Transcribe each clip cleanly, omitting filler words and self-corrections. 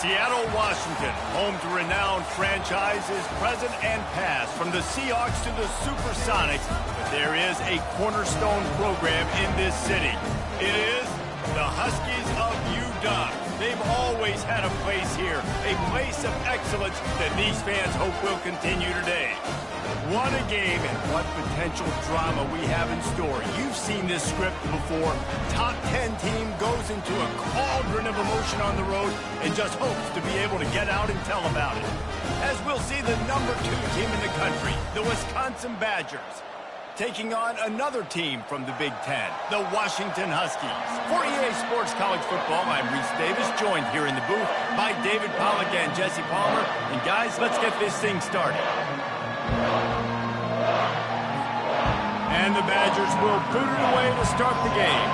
Seattle, Washington, home to renowned franchises present and past, from the Seahawks to the Supersonics. But there is a cornerstone program in this city. It is the Huskies of UW. They've always had a place here, a place of excellence that these fans hope will continue today. What a game and what potential drama we have in store. You've seen this script before. Top 10 team goes into a cauldron of emotion on the road and just hopes to be able to get out and tell about it. As we'll see the number 2 team in the country, the Wisconsin Badgers, taking on another team from the Big Ten, the Washington Huskies. For EA Sports College Football, I'm Reese Davis, joined here in the booth by David Pollack and Jesse Palmer. And guys, let's get this thing started. And the Badgers will boot it away to start the game.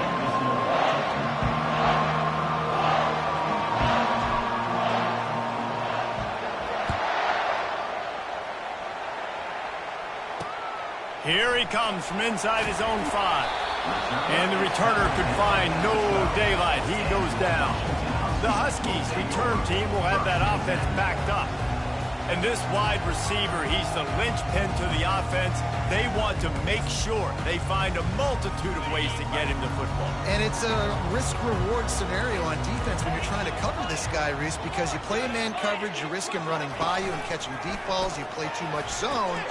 Here he comes from inside his own 5. And the returner could find no daylight. He goes down. The Huskies return team will have that offense backed up. And this wide receiver, he's the linchpin to the offense. They want to make sure they find a multitude of ways to get him the football. And it's a risk-reward scenario on defense when you're trying to cover this guy, Reese, because you play a man coverage, you risk him running by you and catching deep balls. You play too much zone.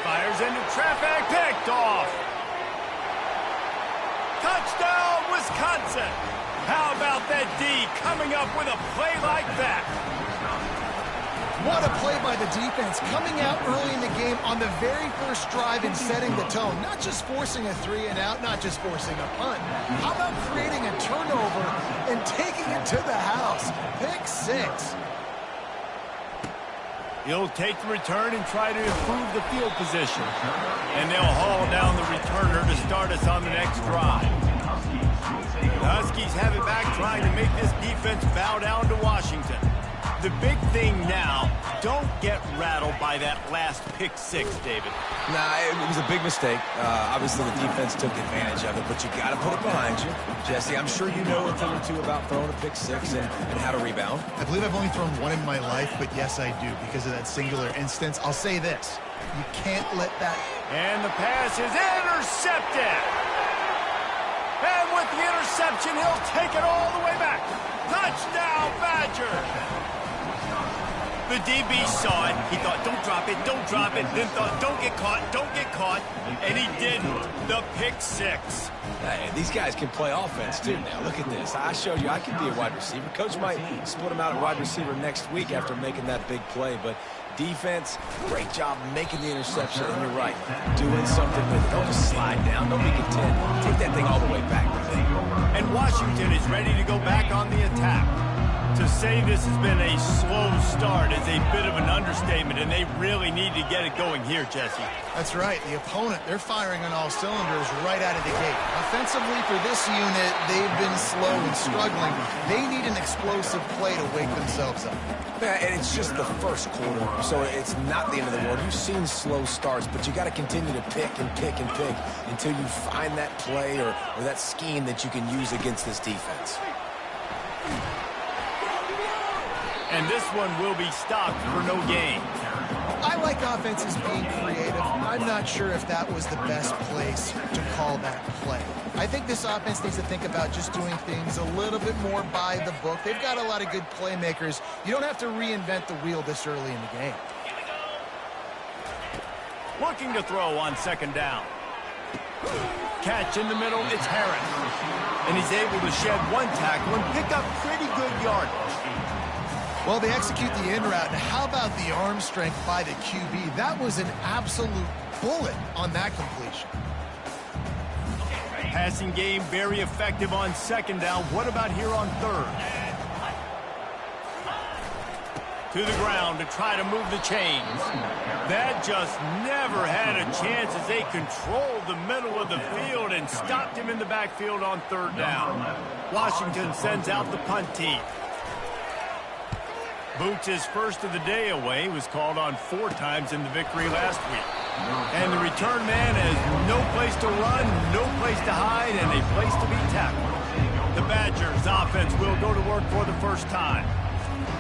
Fires into traffic, picked off. Touchdown, Wisconsin. How about that D coming up with a play like that? What a play by the defense, coming out early in the game on the very first drive and setting the tone. Not just forcing a 3-and-out, not just forcing a punt. How about creating a turnover and taking it to the house? Pick 6. He'll take the return and try to improve the field position. And they'll haul down the returner to start us on the next drive. The Huskies have it back, trying to make this defense bow down to Washington. The big thing now, don't get rattled by that last pick 6, David. Nah, it was a big mistake. Obviously, the defense took advantage of it, but you got to put it behind you. Jesse, I'm sure you know a thing or two about throwing a pick 6 and how to rebound. I believe I've only thrown one in my life, but yes, I do, because of that singular instance. I'll say this. You can't let that... And the pass is intercepted. And with the interception, he'll take it all the way back. Touchdown, Badgers. The DB saw it. He thought, don't drop it, don't drop it. Then thought, don't get caught. And he didn't. The pick 6. Hey, these guys can play offense, too, now. Look at this. I showed you I can be a wide receiver. Coach might split him out at wide receiver next week after making that big play. But defense, great job making the interception. And you're right, doing something with it. Don't just slide down. Don't be content. Take that thing all the way back. And Washington is ready to go back on the attack. To say this has been a slow start is a bit of an understatement, and they really need to get it going here, Jesse. That's right. The opponent, they're firing on all cylinders right out of the gate. Offensively, for this unit, they've been slow and struggling. They need an explosive play to wake themselves up. Yeah, and it's just the first quarter, so it's not the end of the world. You've seen slow starts, but you got to continue to pick and pick and pick until you find that play or that scheme that you can use against this defense. And this one will be stopped for no gain. I like offenses being creative. I'm not sure if that was the best place to call that play. I think this offense needs to think about just doing things a little bit more by the book. They've got a lot of good playmakers. You don't have to reinvent the wheel this early in the game. Looking to throw on 2nd down. Catch in the middle, it's Harris. And he's able to shed one tackle and pick up pretty good yardage. Well, they execute the in route, and how about the arm strength by the QB? That was an absolute bullet on that completion. Passing game very effective on 2nd down. What about here on 3rd? To the ground to try to move the chains. That just never had a chance as they controlled the middle of the field and stopped him in the backfield on 3rd down. Washington sends out the punt team. Boots his first of the day away. Was called on 4 times in the victory last week. And the return man has no place to run, no place to hide, and a place to be tackled. The Badgers offense will go to work for the first time.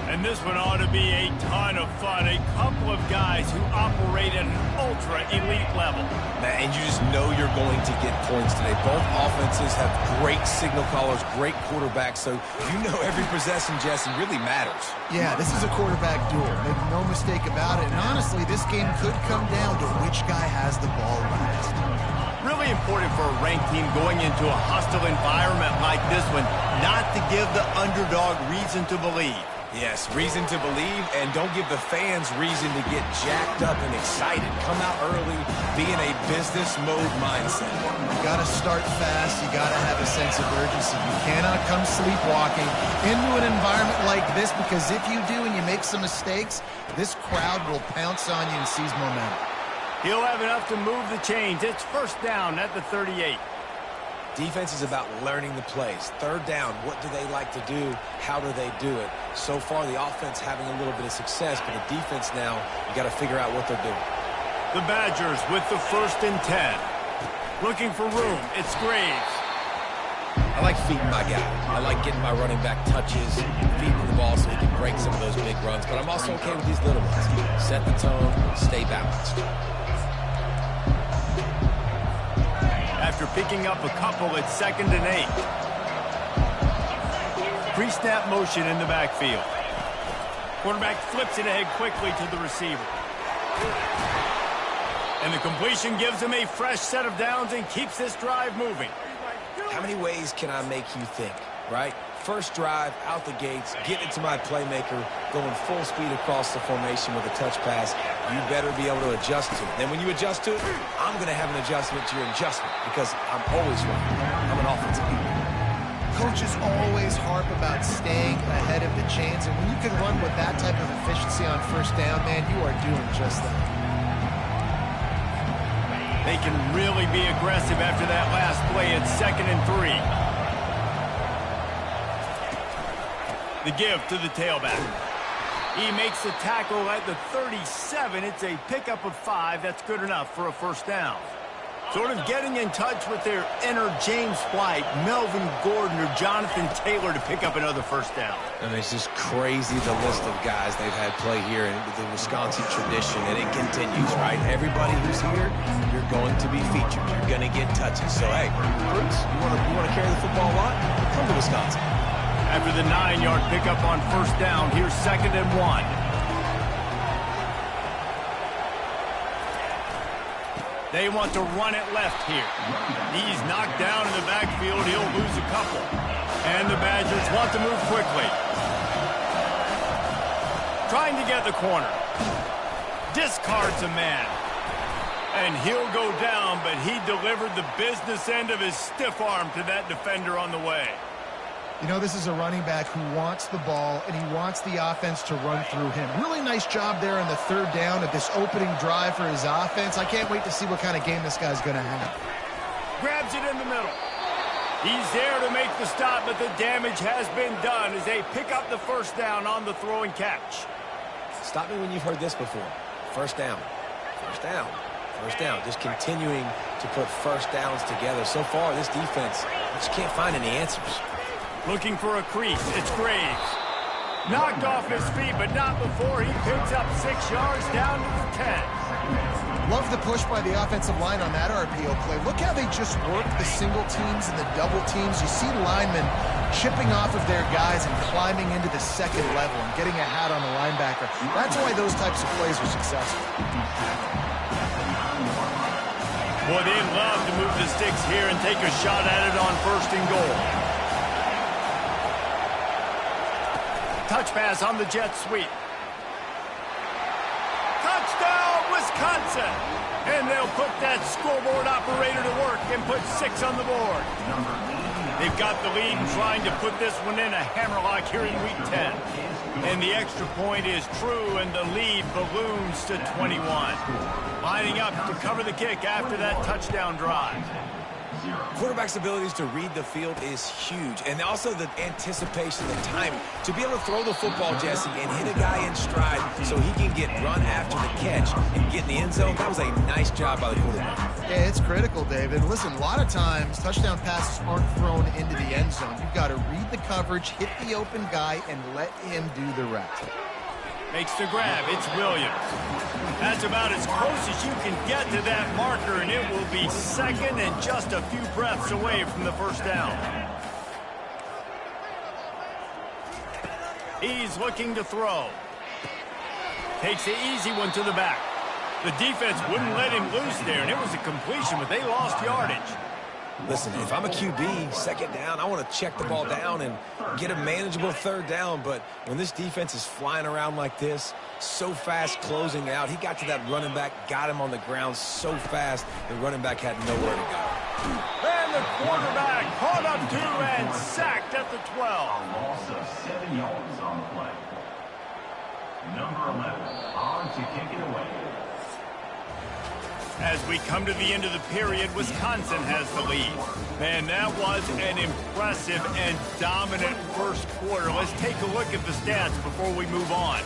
And this one ought to be a ton of fun. A couple of guys who operate at an ultra-elite level. And you just know you're going to get points today. Both offenses have great signal callers, great quarterbacks, so you know every possession, Jesse, really matters. Yeah, this is a quarterback duel. Make no mistake about it. And honestly, this game could come down to which guy has the ball last. Really important for a ranked team going into a hostile environment like this one, not to give the underdog reason to believe. Yes, reason to believe, and don't give the fans reason to get jacked up and excited. Come out early, be in a business mode mindset. You got to start fast. You got to have a sense of urgency. You cannot come sleepwalking into an environment like this, because if you do and you make some mistakes, this crowd will pounce on you and seize momentum. He'll have enough to move the chains. It's first down at the 38. Defense is about learning the plays. Third down, what do they like to do? How do they do it? So far, the offense having a little bit of success, but the defense now, you got to figure out what they're doing. The Badgers with the 1st and 10. Looking for room. It's Graves. I like feeding my guy. I like getting my running back touches, feeding the ball so he can break some of those big runs, but I'm also okay with these little ones. Set the tone, stay balanced. After picking up a couple, it's 2nd and 8. Pre-snap motion in the backfield. Quarterback flips it ahead quickly to the receiver. And the completion gives him a fresh set of downs and keeps this drive moving. How many ways can I make you think, right? First drive, out the gates, get it to my playmaker, going full speed across the formation with a touch pass. You better be able to adjust to it. Then when you adjust to it, I'm going to have an adjustment to your adjustment because I'm always right. I'm an offensive guy. Coaches always harp about staying ahead of the chains, and when you can run with that type of efficiency on first down, man, you are doing just that. They can really be aggressive after that last play. It's 2nd and 3. The give to the tailback. He makes the tackle at the 37. It's a pickup of 5. That's good enough for a first down. Sort of getting in touch with their inner James White, Melvin Gordon, or Jonathan Taylor to pick up another first down. And it's just crazy the list of guys they've had play here in the Wisconsin tradition, and it continues, right? Everybody who's here, you're going to be featured. You're going to get touches. So, hey, Brooks, you want to carry the football a lot? Come to Wisconsin. After the 9-yard pickup on first down, here's 2nd and 1. They want to run it left here. He's knocked down in the backfield. He'll lose a couple. And the Badgers want to move quickly. Trying to get the corner. Discards a man. And he'll go down, but he delivered the business end of his stiff arm to that defender on the way. You know, this is a running back who wants the ball, and he wants the offense to run through him. Really nice job there on the 3rd down of this opening drive for his offense. I can't wait to see what kind of game this guy's going to have. Grabs it in the middle. He's there to make the stop, but the damage has been done as they pick up the first down on the throw and catch. Stop me when you've heard this before. First down. First down. First down. Just continuing to put first downs together. So far, this defense just can't find any answers. Looking for a crease. It's Graves. Knocked off his feet, but not before he picks up 6 yards down to the 10. Love the push by the offensive line on that RPO play. Look how they just work the single teams and the double teams. You see linemen chipping off of their guys and climbing into the 2nd level and getting a hat on the linebacker. That's why those types of plays are successful. Boy, they'd love to move the sticks here and take a shot at it on 1st and goal. Touch pass on the jet sweep. Touchdown, Wisconsin! And they'll put that scoreboard operator to work and put 6 on the board. They've got the lead and trying to put this one in a hammerlock here in Week 10. And the extra point is true, and the lead balloons to 21. Lining up to cover the kick after that touchdown drive. Quarterback's abilities to read the field is huge, and also the anticipation, the timing. To be able to throw the football, Jesse, and hit a guy in stride so he can get run after the catch and get in the end zone, that was a nice job by the quarterback. Yeah, it's critical, David. Listen, a lot of times touchdown passes aren't thrown into the end zone. You've got to read the coverage, hit the open guy, and let him do the rest. Makes the grab. It's Williams. That's about as close as you can get to that marker, and it will be second and just a few breaths away from the first down. He's looking to throw. Takes the easy one to the back. The defense wouldn't let him loose there, and it was a completion, but they lost yardage. Listen, if I'm a QB, second down, I want to check the ball down and get a manageable third down. But when this defense is flying around like this, so fast closing out, he got to that running back, got him on the ground so fast, the running back had nowhere to go. And the quarterback caught up to and sacked at the 12. Loss of 7 yards on the play. Number 11 on to kick it away. As we come to the end of the period, Wisconsin has the lead. Man, that was an impressive and dominant first quarter. Let's take a look at the stats before we move on.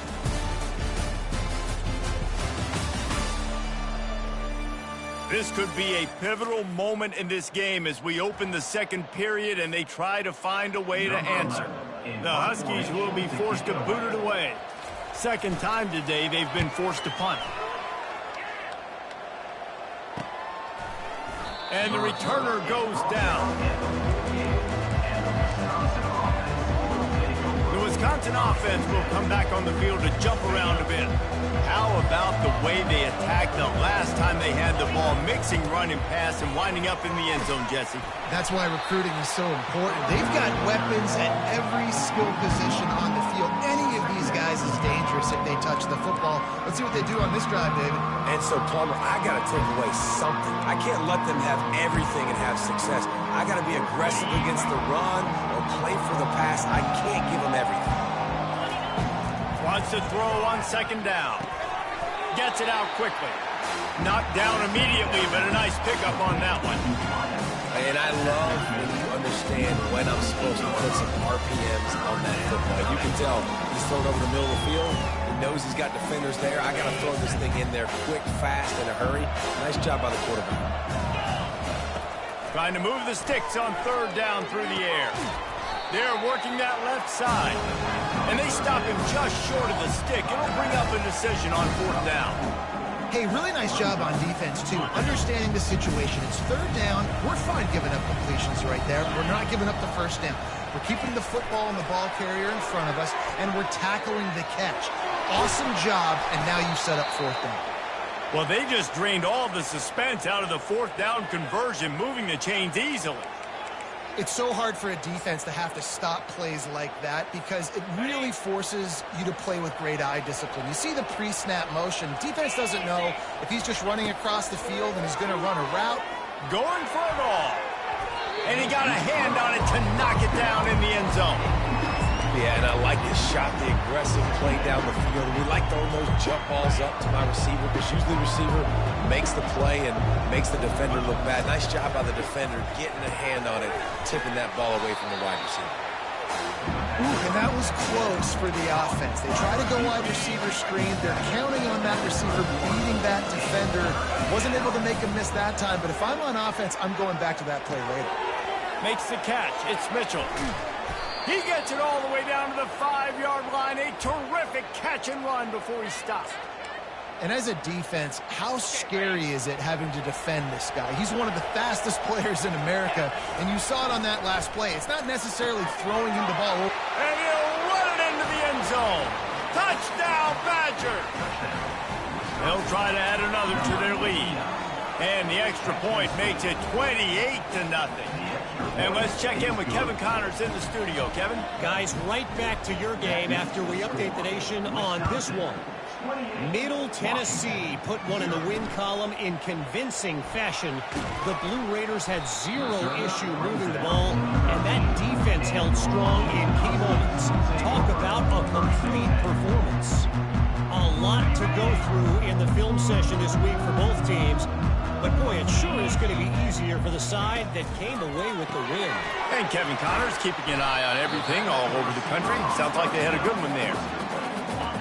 This could be a pivotal moment in this game as we open the second period and they try to find a way to answer. The Huskies will be forced to boot it away. Second time today they've been forced to punt. And the returner goes down. The Wisconsin offense will come back on the field to jump around a bit. How about the way they attacked the last time they had the ball, mixing run and pass and winding up in the end zone, Jesse? That's why recruiting is so important. They've got weapons at every skill position on the field. Any of these guys is dangerous if they touch the football. Let's see what they do on this drive, David. And so, Plummer, I got to take away something. I can't let them have everything and have success. I got to be aggressive against the run or play for the pass. I can't give them everything. Wants to throw on second down. Gets it out quickly. Knocked down immediately, but a nice pickup on that one. And I love when you understand when I'm supposed to put some RPMs on that football. You can tell he's thrown over the middle of the field. He knows he's got defenders there. I got to throw this thing in there quick, fast, in a hurry. Nice job by the quarterback. Trying to move the sticks on third down through the air. They're working that left side. And they stop him just short of the stick. It'll bring up a decision on fourth down. Hey, really nice job on defense, too. Understanding the situation. It's third down. We're fine giving up completions right there. We're not giving up the first down. We're keeping the football and the ball carrier in front of us, and we're tackling the catch. Awesome job, and now you set up fourth down. Well, they just drained all the suspense out of the fourth down conversion, moving the chains easily. It's so hard for a defense to have to stop plays like that because it really forces you to play with great eye discipline. You see the pre-snap motion. Defense doesn't know if he's just running across the field and he's going to run a route. Going for it all. And he got a hand on it to knock it down in the end zone. Yeah, and I like this shot, the aggressive play down the field. We like throwing those jump balls up to my receiver because usually the receiver makes the play and makes the defender look bad. Nice job by the defender getting a hand on it, tipping that ball away from the wide receiver. Ooh, and that was close for the offense. They try to go wide receiver screen. They're counting on that receiver beating that defender. Wasn't able to make him miss that time, but if I'm on offense, I'm going back to that play later. Makes the catch. It's Mitchell. He gets it all the way down to the 5-yard line. A terrific catch and run before he stopped. And as a defense, how scary is it having to defend this guy? He's one of the fastest players in America, and you saw it on that last play. It's not necessarily throwing him the ball. And he'll run it into the end zone. Touchdown, Badger. They'll try to add another to their lead. And the extra point makes it 28-0. And let's check in with Kevin Connors in the studio. Kevin? Guys, right back to your game after we update the nation on this one. Middle Tennessee put one in the win column in convincing fashion. The Blue Raiders had zero issue moving the ball, and that defense held strong in key moments. Talk about a complete performance. A lot to go through in the film session this week for both teams. But boy, it sure is going to be easier for the side that came away with the win. And Kevin Connors keeping an eye on everything all over the country. Sounds like they had a good one there.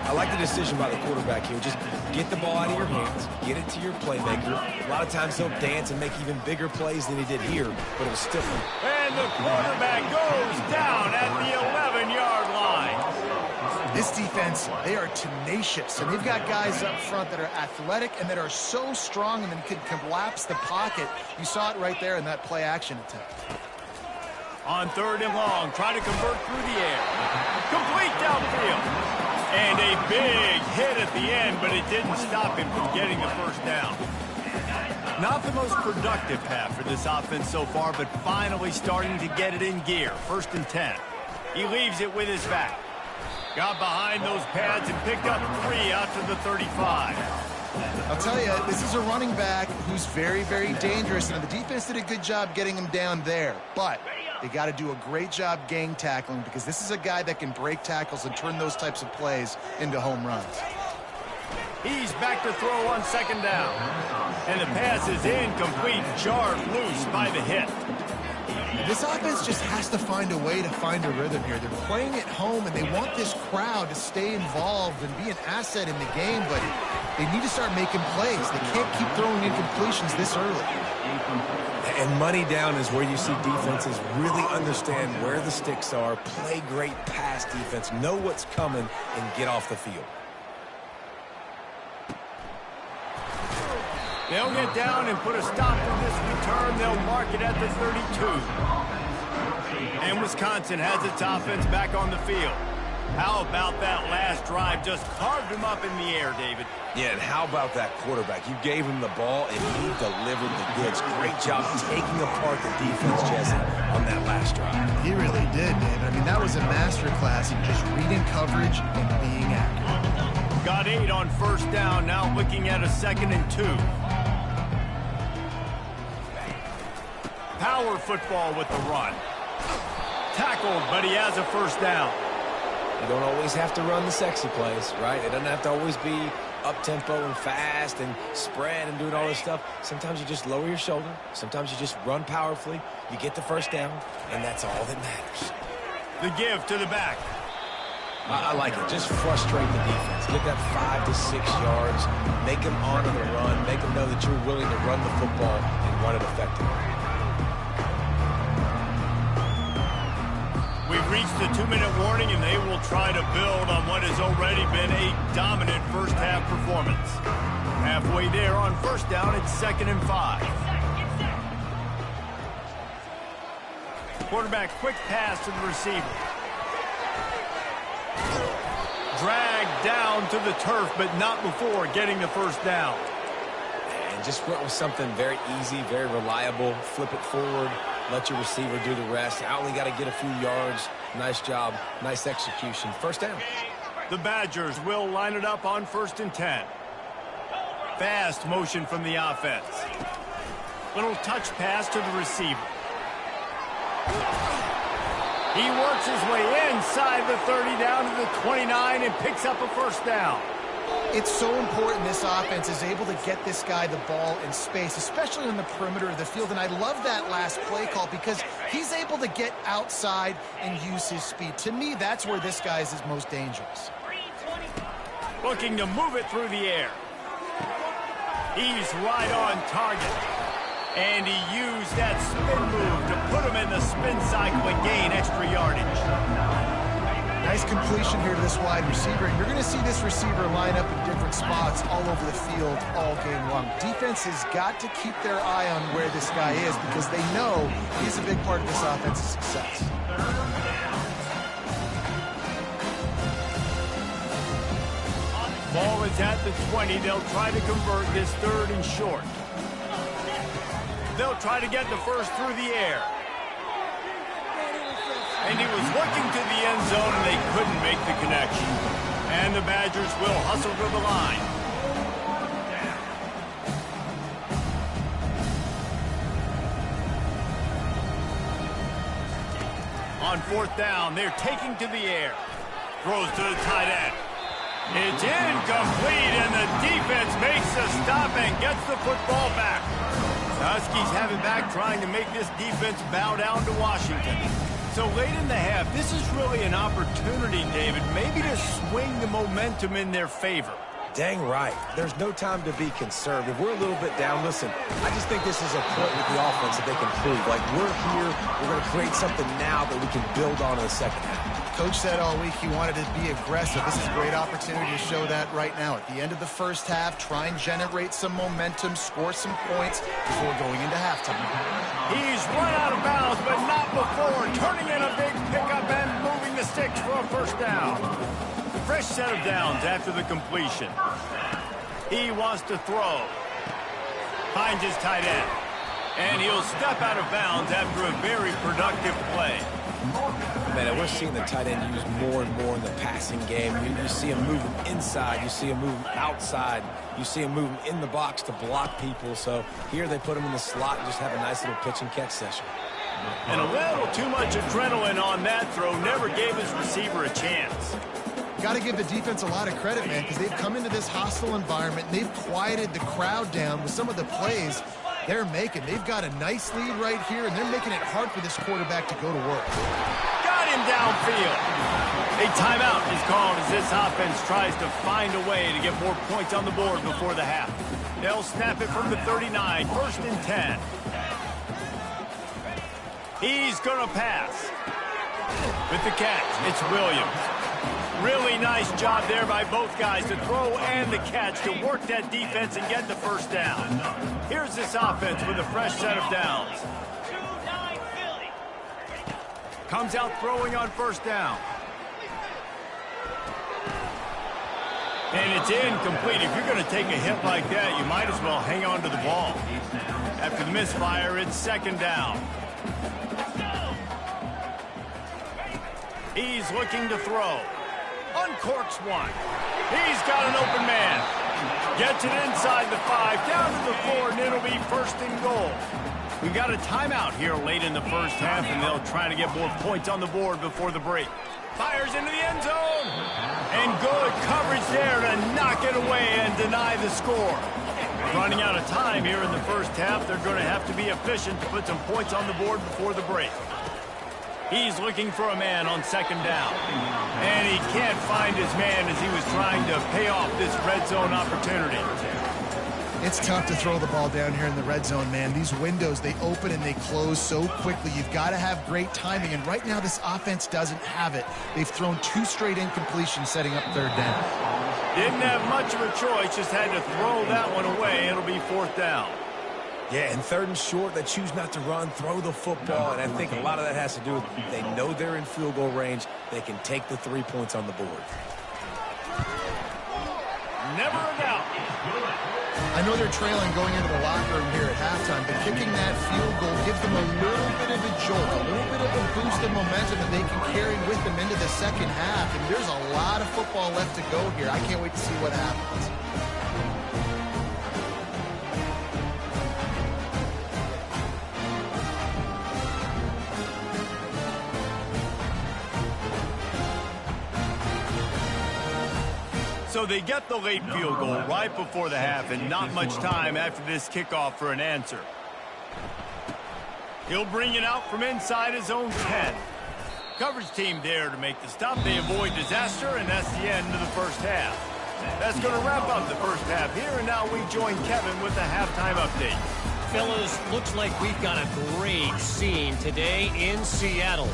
I like the decision by the quarterback here. Just get the ball out of your hands, get it to your playmaker. A lot of times he'll dance and make even bigger plays than he did here, but it was still. And the quarterback goes down at the 11-yard line. This defense, they are tenacious, and they've got guys up front that are athletic and that are so strong and then can collapse the pocket. You saw it right there in that play-action attempt. On 3rd and long, trying to convert through the air. Complete downfield. And a big hit at the end, but it didn't stop him from getting the first down. Not the most productive pass for this offense so far, but finally starting to get it in gear. 1st and 10. He leaves it with his back. Got behind those pads and picked up 3 out to the 35. I'll tell you, this is a running back who's very, very dangerous, and the defense did a good job getting him down there. But they got to do a great job gang tackling, because this is a guy that can break tackles and turn those types of plays into home runs. He's back to throw on 2nd down. And the pass is incomplete, jarred loose by the hit. This offense just has to find a way to find a rhythm here. They're playing at home, and they want this crowd to stay involved and be an asset in the game, but they need to start making plays. They can't keep throwing incompletions this early. And money down is where you see defenses really understand where the sticks are, play great pass defense, know what's coming, and get off the field. They'll get down and put a stop to this return. They'll mark it at the 32. And Wisconsin has its offense back on the field. How about that last drive? Just carved him up in the air, David. Yeah, and how about that quarterback? You gave him the ball, and he delivered the goods. Great job taking apart the defense, Jesse, on that last drive. He really did, David. I mean, that was a masterclass in just reading coverage and being accurate. Got 8 on 1st down, now looking at a 2nd and 2. Power football with the run. Tackled, but he has a 1st down. You don't always have to run the sexy plays, right? It doesn't have to always be up-tempo and fast and spread and doing all this stuff. Sometimes you just lower your shoulder. Sometimes you just run powerfully. You get the 1st down, and that's all that matters. The give to the back. I like it. Just frustrate the defense. Get that 5 to 6 yards. Make them honor the run. Make them know that you're willing to run the football and run it effectively. We've reached the 2-minute warning, and they will try to build on what has already been a dominant first-half performance. Halfway there on 1st down, it's 2nd and 5. Quarterback quick pass to the receiver. Dragged down to the turf, but not before getting the 1st down. And just went with something very easy, very reliable. Flip it forward. Let your receiver do the rest. I only got to get a few yards. Nice job. Nice execution. 1st down. The Badgers will line it up on 1st and 10. Fast motion from the offense. Little touch pass to the receiver. He works his way inside the 30 down to the 29 and picks up a 1st down. It's so important this offense is able to get this guy the ball in space, especially on the perimeter of the field. And I love that last play call because he's able to get outside and use his speed. To me, that's where this guy is his most dangerous. Looking to move it through the air. He's right on target. And he used that spin move to put him in the spin cycle and gain extra yardage. Nice completion here to this wide receiver. And you're going to see this receiver line up in different spots all over the field all game long. Defense has got to keep their eye on where this guy is because they know he's a big part of this offense's success. Ball is at the 20. They'll try to convert this 3rd and short. They'll try to get the 1st through the air. And he was looking to the end zone, and they couldn't make the connection. And the Badgers will hustle to the line. On 4th down, they're taking to the air. Throws to the tight end. It's incomplete, and the defense makes a stop and gets the football back. Huskies have it back, trying to make this defense bow down to Washington. So late in the half, this is really an opportunity, David, maybe to swing the momentum in their favor. Dang right. There's no time to be conservative. We're a little bit down. Listen, I just think this is a point with the offense that they can prove. Like, we're here, we're going to create something now that we can build on in the second half. Coach said all week he wanted to be aggressive. This is a great opportunity to show that right now. At the end of the first half, try and generate some momentum, score some points before going into halftime. He's run out of bounds, but not before turning in a big pickup and moving the sticks for a first down. Fresh set of downs after the completion. He wants to throw. Finds his tight end. And he'll step out of bounds after a very productive play. Man, we're seeing the tight end used more and more in the passing game. You see him moving inside. You see him moving outside. You see him moving in the box to block people. So here they put him in the slot and just have a nice little pitch and catch session. And a little too much adrenaline on that throw never gave his receiver a chance. Got to give the defense a lot of credit, man, because they've come into this hostile environment, and they've quieted the crowd down with some of the plays they're making. They've got a nice lead right here, and they're making it hard for this quarterback to go to work. Got him downfield. A timeout is called as this offense tries to find a way to get more points on the board before the half. They'll snap it from the 39, 1st and 10. He's going to pass. With the catch, it's Williams. Really nice job there by both guys to throw and the catch to work that defense and get the first down. Here's this offense with a fresh set of downs. Comes out throwing on first down. And it's incomplete. If you're going to take a hit like that, you might as well hang on to the ball. After the misfire, it's second down. He's looking to throw. Uncorks one. He's got an open man. Gets it inside the 5, down to the 4, and it'll be 1st and goal. We've got a timeout here late in the first half, and they'll try to get more points on the board before the break. Fires into the end zone. And good coverage there to knock it away and deny the score. Running out of time here in the first half, they're going to have to be efficient to put some points on the board before the break. He's looking for a man on second down. And he can't find his man as he was trying to pay off this red zone opportunity. It's tough to throw the ball down here in the red zone, man. These windows, they open and they close so quickly. You've got to have great timing, and right now this offense doesn't have it. They've thrown 2 straight incompletions setting up third down. Didn't have much of a choice, just had to throw that one away. It'll be 4th down. Yeah, and 3rd and short, they choose not to run, throw the football, and I think a lot of that has to do with they know they're in field goal range. They can take the 3 points on the board. Never a doubt. I know they're trailing going into the locker room here at halftime, but kicking that field goal gives them a little bit of a jolt, a little bit of a boost of momentum that they can carry with them into the second half. And there's a lot of football left to go here. I can't wait to see what happens. So they get the late field goal right before the half, and not much time after this kickoff for an answer. He'll bring it out from inside his own 10. Coverage team there to make the stop. They avoid disaster, and that's the end of the first half. That's going to wrap up the first half here, and now we join Kevin with the halftime update. Fellas, looks like we've got a great scene today in Seattle.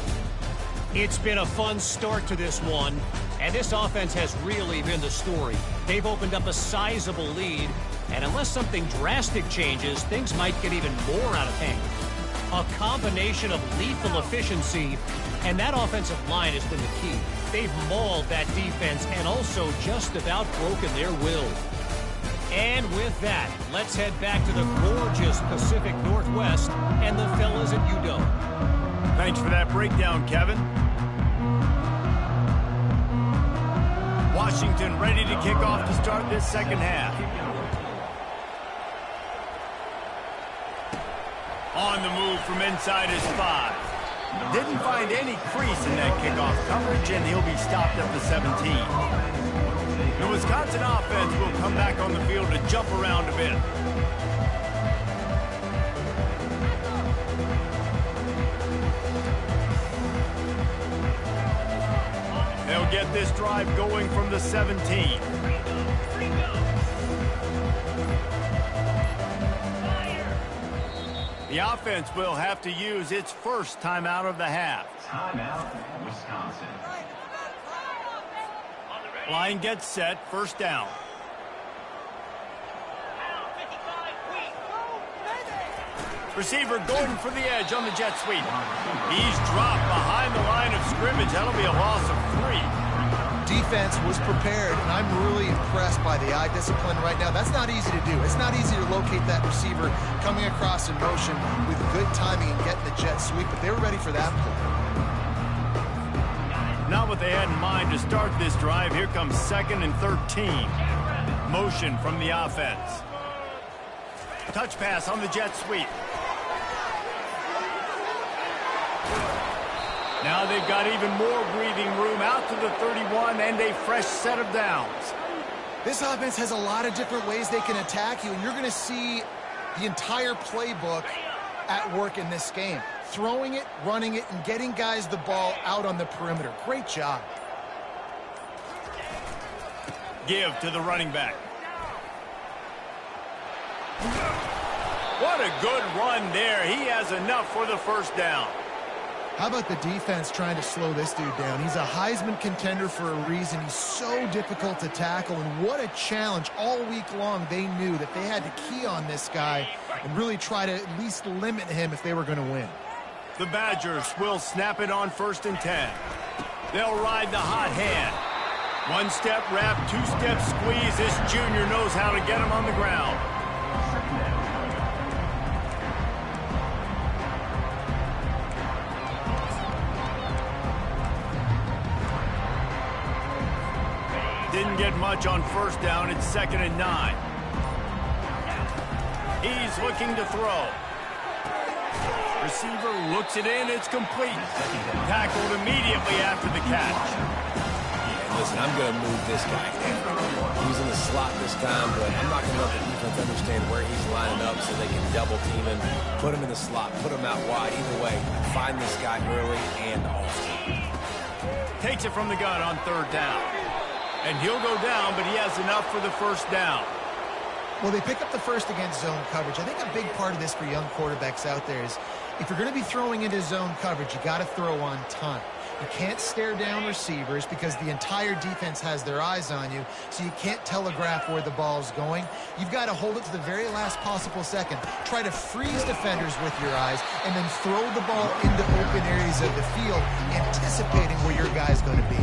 It's been a fun start to this one, and this offense has really been the story. They've opened up a sizable lead, and unless something drastic changes, things might get even more out of hand. A combination of lethal efficiency, and that offensive line has been the key. They've mauled that defense and also just about broken their will. And with that, let's head back to the gorgeous Pacific Northwest and the fellas at UW. Thanks for that breakdown, Kevin. Washington ready to kick off to start this second half. On the move from inside his 5. Didn't find any crease in that kickoff coverage, and he'll be stopped at the 17. The Wisconsin offense will come back on the field to jump around a bit. get this drive going from the 17. The offense will have to use its first timeout of the half. Timeout, Wisconsin. Line gets set, first down. Receiver going for the edge on the jet sweep. He's dropped behind the line of scrimmage. That'll be a loss of 3. Defense was prepared, and I'm really impressed by the eye discipline right now. That's not easy to do. It's not easy to locate that receiver coming across in motion with good timing and getting the jet sweep, but they were ready for that play. Not what they had in mind to start this drive. Here comes 2nd and 13. Motion from the offense. Touch pass on the jet sweep. Now they've got even more breathing room out to the 31 and a fresh set of downs. This offense has a lot of different ways they can attack you, and you're going to see the entire playbook at work in this game. Throwing it, running it, and getting guys the ball out on the perimeter. Great job. Give to the running back. What a good run there. He has enough for the first down. How about the defense trying to slow this dude down? He's a Heisman contender for a reason. He's so difficult to tackle, and what a challenge. All week long, they knew that they had to key on this guy and really try to at least limit him if they were going to win. The Badgers will snap it on 1st and 10. They'll ride the hot hand. 1-step wrap, 2-step squeeze. This junior knows how to get him on the ground. Didn't get much on first down. It's 2nd and 9. He's looking to throw. Receiver looks it in. It's complete. Tackled immediately after the catch. Yeah, listen, I'm going to move this guy down. He's in the slot this time, but I'm not going to let the defense understand where he's lining up so they can double team him, put him in the slot, put him out wide. Either way, find this guy early and often. Takes it from the gun on 3rd down. And he'll go down, but he has enough for the first down. Well, they pick up the first against zone coverage. I think a big part of this for young quarterbacks out there is if you're going to be throwing into zone coverage, you got to throw on time. You can't stare down receivers because the entire defense has their eyes on you, so you can't telegraph where the ball's going. You've got to hold it to the very last possible second. Try to freeze defenders with your eyes and then throw the ball into open areas of the field, anticipating where your guy's going to be.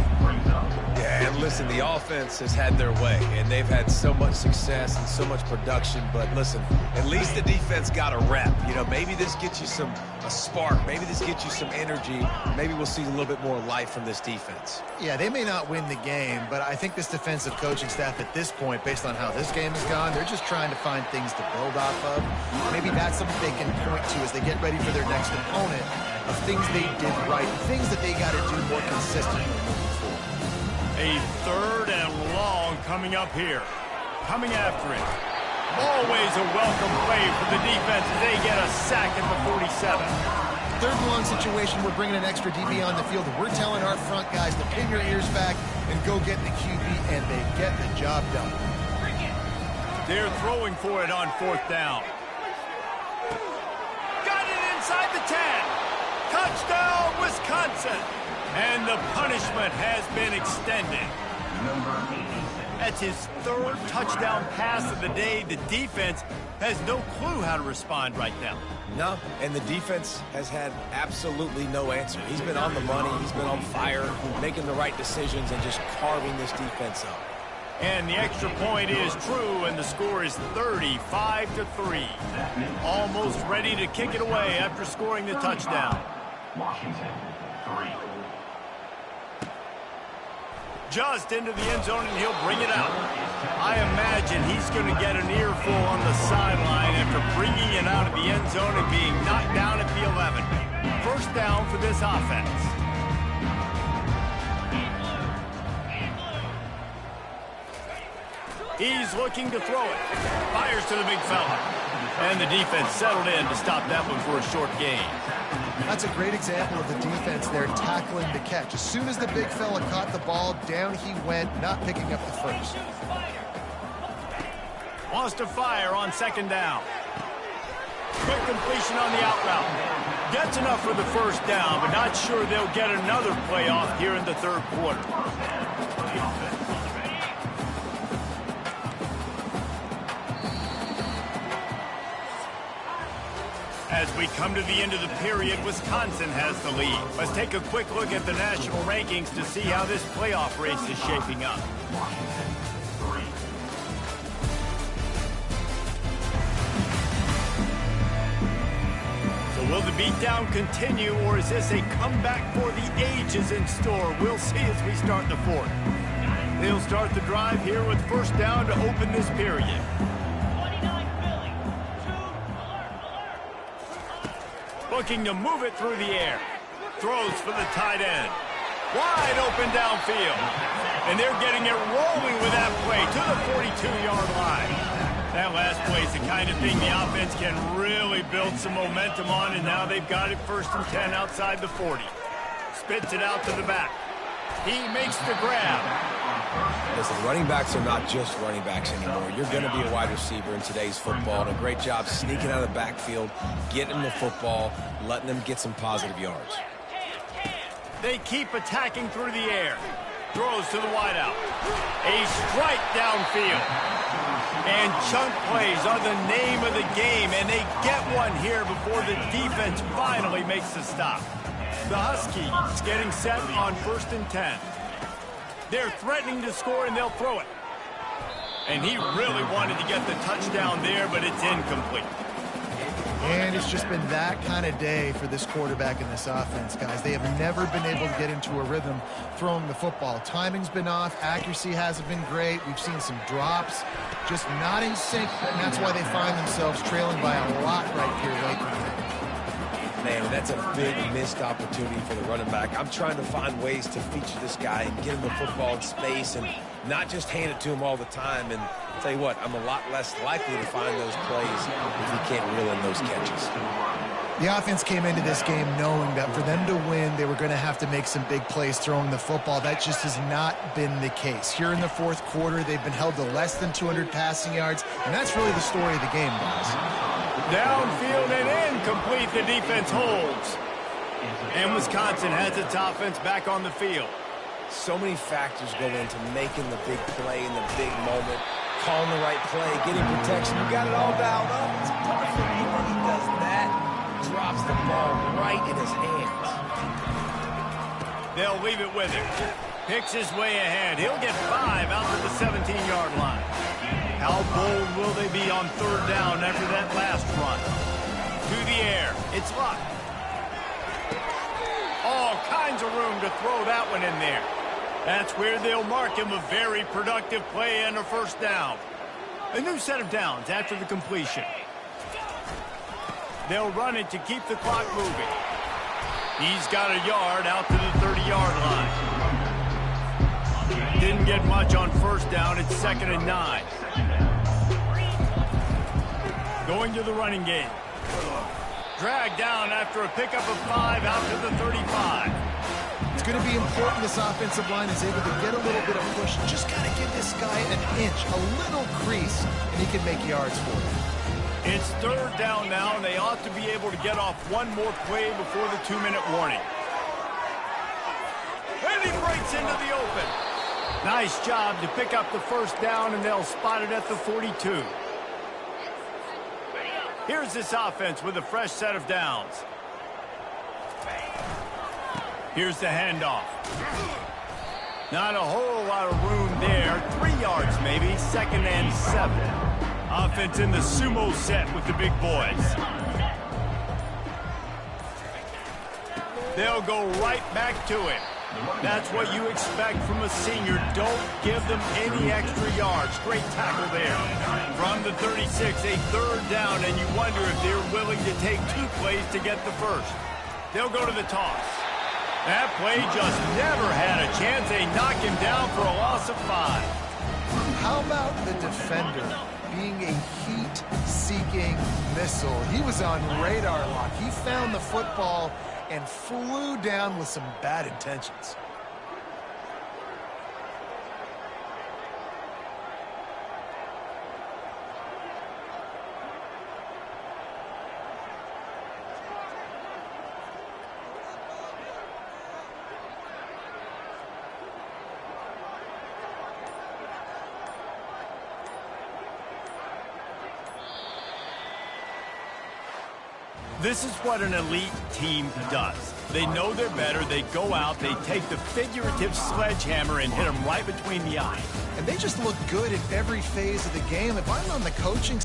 Yeah, and listen, the offense has had their way, and they've had so much success and so much production. But listen, at least the defense got a rep. You know, maybe this gets you a spark. Maybe this gets you some energy. Maybe we'll see a little bit more life from this defense. Yeah, they may not win the game, but I think this defensive coaching staff at this point, based on how this game has gone, they're just trying to find things to build off of. Maybe that's something they can point to as they get ready for their next opponent of things they did right, things that they got to do more consistently moving forward. A 3rd and long coming up here. Coming after it. Always a welcome play for the defense as they get a sack at the 47. 3rd and long situation, we're bringing an extra DB on the field, and we're telling our front guys to pin your ears back and go get the QB, and they get the job done. They're throwing for it on 4th down. Got it inside the 10. Touchdown, Wisconsin. And the punishment has been extended. That's his 3rd touchdown pass of the day. The defense has no clue how to respond right now. No, and the defense has had absolutely no answer. He's been on the money. He's been on fire, making the right decisions and just carving this defense up. And the extra point is true, and the score is 35-3. Almost ready to kick it away after scoring the touchdown. Washington, 3. Just into the end zone, and he'll bring it out. I imagine he's going to get an earful on the sideline after bringing it out of the end zone and being knocked down at the 11. First down for this offense. He's looking to throw it. Fires to the big fella. And the defense settled in to stop that one for a short gain. That's a great example of the defense there tackling the catch. As soon as the big fella caught the ball, down he went, not picking up the first. Wants to fire on second down. Quick completion on the out route. Gets enough for the first down, but not sure they'll get another playoff here in the third quarter. As we come to the end of the period, Wisconsin has the lead. Let's take a quick look at the national rankings to see how this playoff race is shaping up. So will the beatdown continue, or is this a comeback for the ages in store? We'll see as we start the fourth. They'll start the drive here with first down to open this period. Looking to move it through the air. Throws for the tight end. Wide open downfield. And they're getting it rolling with that play to the 42-yard line. That last play is the kind of thing the offense can really build some momentum on, and now they've got it 1st and 10 outside the 40. Spits it out to the back. He makes the grab. Listen, running backs are not just running backs anymore. You're going to be a wide receiver in today's football. And a great job sneaking out of the backfield, getting the football, letting them get some positive yards. They keep attacking through the air. Throws to the wideout. A strike downfield. And chunk plays are the name of the game, and they get one here before the defense finally makes the stop. The Huskies getting set on 1st and 10. They're threatening to score, and they'll throw it. And he really wanted to get the touchdown there, but it's incomplete. And it's just been that kind of day for this quarterback and this offense, guys. They have never been able to get into a rhythm throwing the football. Timing's been off. Accuracy hasn't been great. We've seen some drops, just not in sync, and that's why they find themselves trailing by a lot right here late in the game. Man, that's a big missed opportunity for the running back. I'm trying to find ways to feature this guy and get him the football in space and not just hand it to him all the time. And I'll tell you what, I'm a lot less likely to find those plays if he can't reel in those catches. The offense came into this game knowing that for them to win, they were going to have to make some big plays throwing the football. That just has not been the case. Here in the fourth quarter, they've been held to less than 200 passing yards, and that's really the story of the game, guys. Downfield and incomplete, the defense holds. And Wisconsin has its offense back on the field. So many factors go into making the big play in the big moment, calling the right play, getting protection. You got it all dialed up. It's perfect. And then he does that, drops the ball right in his hands. They'll leave it with him. Picks his way ahead. He'll get 5 out to the 17-yard line. How bold will they be on 3rd down after that last run? To the air. It's Luck. All kinds of room to throw that one in there. That's where they'll mark him a very productive play and a first down. A new set of downs after the completion. They'll run it to keep the clock moving. He's got a yard out to the 30-yard line. Didn't get much on first down. It's 2nd and 9. Going to the running game. Dragged down after a pickup of 5 out to the 35. It's going to be important this offensive line is able to get a little bit of push. Just got to give this guy an inch, a little crease, and he can make yards for it. It's 3rd down now, and they ought to be able to get off one more play before the 2-minute warning. And he breaks into the open. Nice job to pick up the first down, and they'll spot it at the 42. Here's this offense with a fresh set of downs. Here's the handoff. Not a whole lot of room there. 3 yards maybe, 2nd and 7. Offense in the sumo set with the big boys. They'll go right back to it. That's what you expect from a senior. Don't give them any extra yards. Great tackle there. From the 36, a 3rd down, and you wonder if they're willing to take 2 plays to get the first. They'll go to the toss. That play just never had a chance. They knock him down for a loss of 5. How about the defender being a heat-seeking missile? He was on radar lock. He found the football and flew down with some bad intentions. This is what an elite team does. They know they're better. They go out. They take the figurative sledgehammer and hit them right between the eyes. And they just look good in every phase of the game. If I'm on the coaching